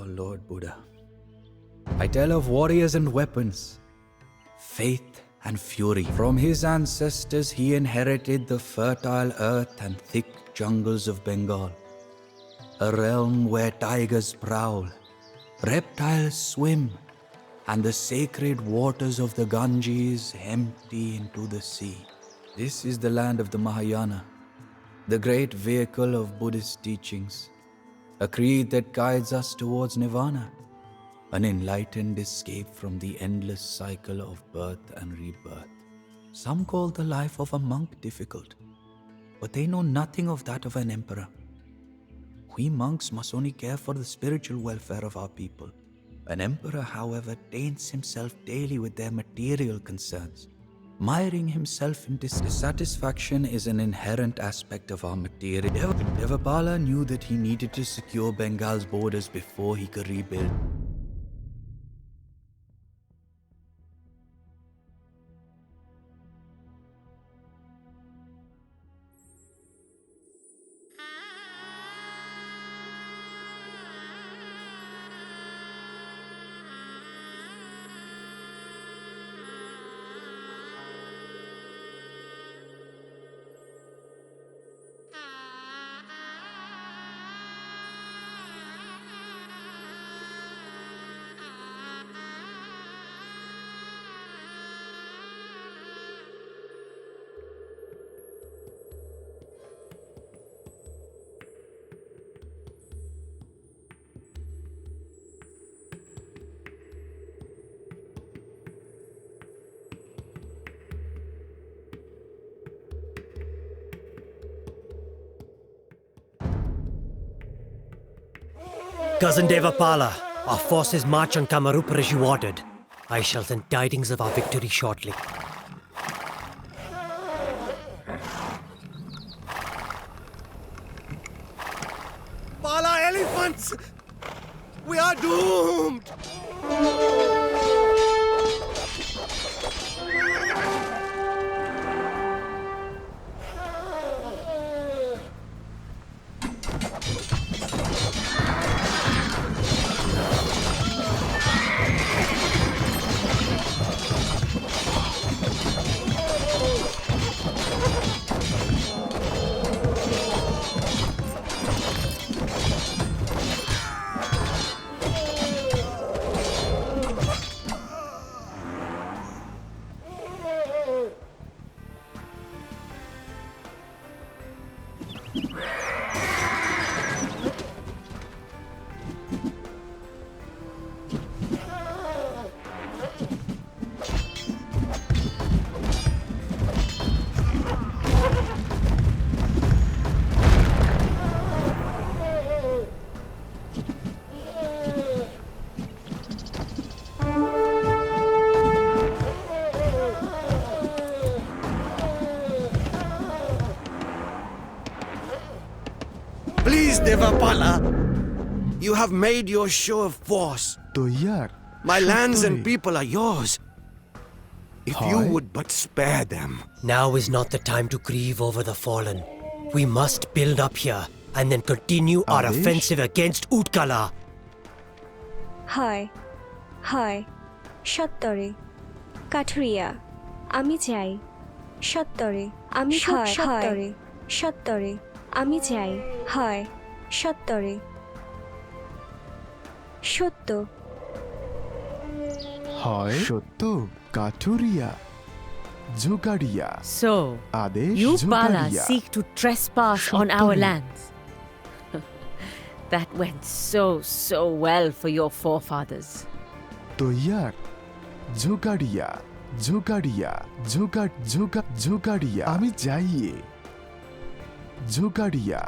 Lord Buddha. I tell of warriors and weapons, faith and fury. From his ancestors he inherited the fertile earth and thick jungles of Bengal, a realm where tigers prowl, reptiles swim, and the sacred waters of the Ganges empty into the sea. This is the land of the Mahayana, the great vehicle of Buddhist teachings, a creed that guides us towards nirvana, an enlightened escape from the endless cycle of birth and rebirth. Some call the life of a monk difficult, but they know nothing of that of an emperor. We monks must only care for the spiritual welfare of our people. An emperor, however, taints himself daily with their material concerns. Miring himself in dissatisfaction is an inherent aspect of our material. Devapala knew that he needed to secure Bengal's borders before he could rebuild. Cousin Devapala, our forces march on Kamarupa as you ordered. I shall send tidings of our victory shortly. Pala elephants! We are doomed! Please, Devapala, you have made your show of force. My lands and people are yours. If you would but spare them. Now is not the time to grieve over the fallen. We must build up here and then continue our offensive against Utkala. হয় হয় সত্তরে কাঠুরিয়া আমি চাই সত্তরে আমি সত্তরে সত্তরে আমি চাই হয় সত্তরে সত্য হয় সত্য কাঠুরিয়া জোগাড়িয়া So, আদেশ you Bala জোগাড়িয়া seek to trespass on our lands. That went so well for your forefathers. তৈয়ার জোগাড়িয়া জোগাড়িয়া জোগাড়িয়া আমি যাইয়ে জোগাড়িয়া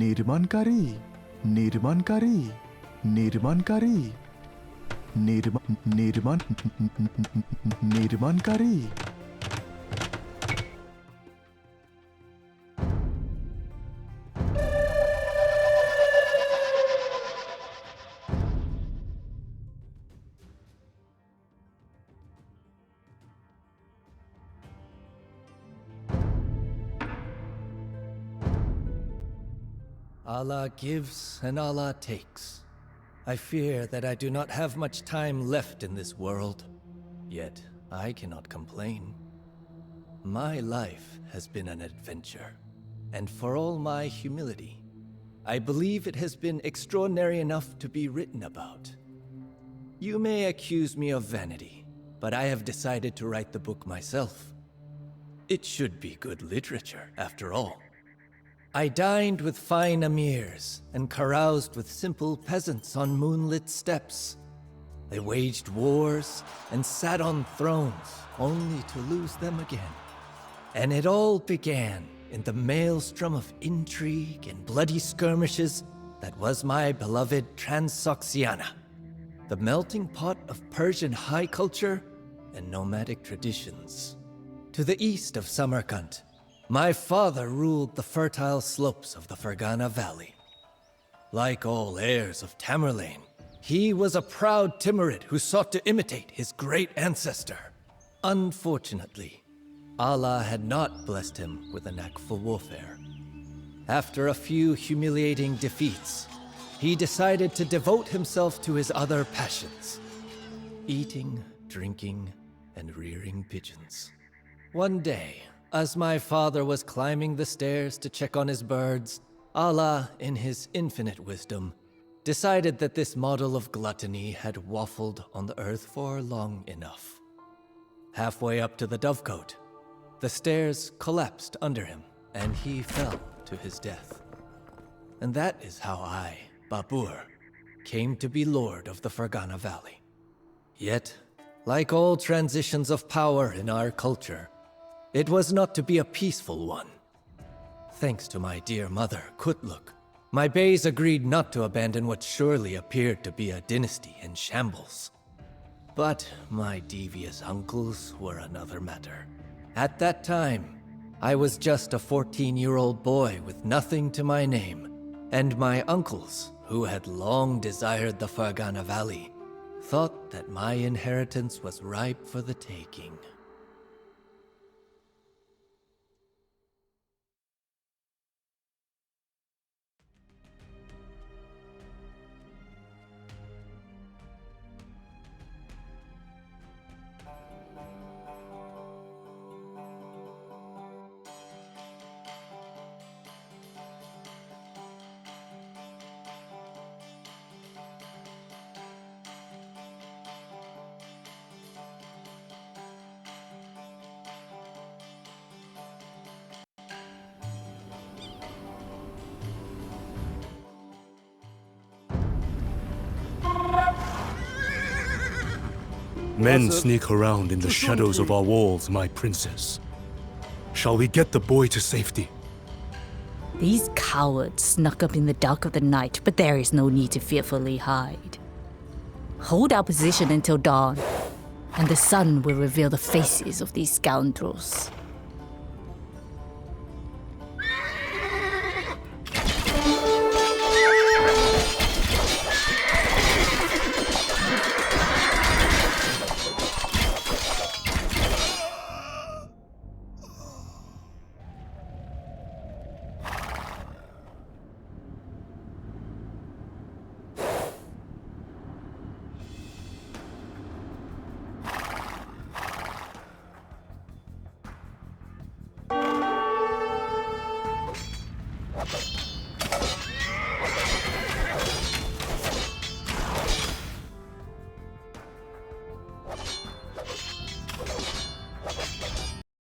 নির্মাণকারী নির্মাণকারী নির্মাণকারী নির্মাণকারী Allah gives and Allah takes. I fear that I do not have much time left in this world, yet I cannot complain. My life has been an adventure, and for all my humility, I believe it has been extraordinary enough to be written about. You may accuse me of vanity, but I have decided to write the book myself. It should be good literature, after all. I dined with fine emirs and caroused with simple peasants on moonlit steppes. I waged wars and sat on thrones, only to lose them again. And it all began in the maelstrom of intrigue and bloody skirmishes that was my beloved Transoxiana, the melting pot of Persian high culture and nomadic traditions. To the east of Samarkand, my father ruled the fertile slopes of the Fergana Valley. Like all heirs of Tamerlane, he was a proud Timurid who sought to imitate his great ancestor. Unfortunately, Allah had not blessed him with a knack for warfare. After a few humiliating defeats, he decided to devote himself to his other passions: eating, drinking, and rearing pigeons. One day, as my father was climbing the stairs to check on his birds, Allah, in his infinite wisdom, decided that this model of gluttony had waffled on the earth for long enough. Halfway up to the dovecote, the stairs collapsed under him, and he fell to his death. And that is how I, Babur, came to be Lord of the Fergana Valley. Yet, like all transitions of power in our culture, it was not to be a peaceful one. Thanks to my dear mother, Kutluk, my Beys agreed not to abandon what surely appeared to be a dynasty in shambles. But my devious uncles were another matter. At that time, I was just a 14-year-old boy with nothing to my name, and my uncles, who had long desired the Fergana Valley, thought that my inheritance was ripe for the taking. Men sneak around in the shadows of our walls, my princess. Shall we get the boy to safety? These cowards snuck up in the dark of the night, but there is no need to fearfully hide. Hold our position until dawn, and the sun will reveal the faces of these scoundrels.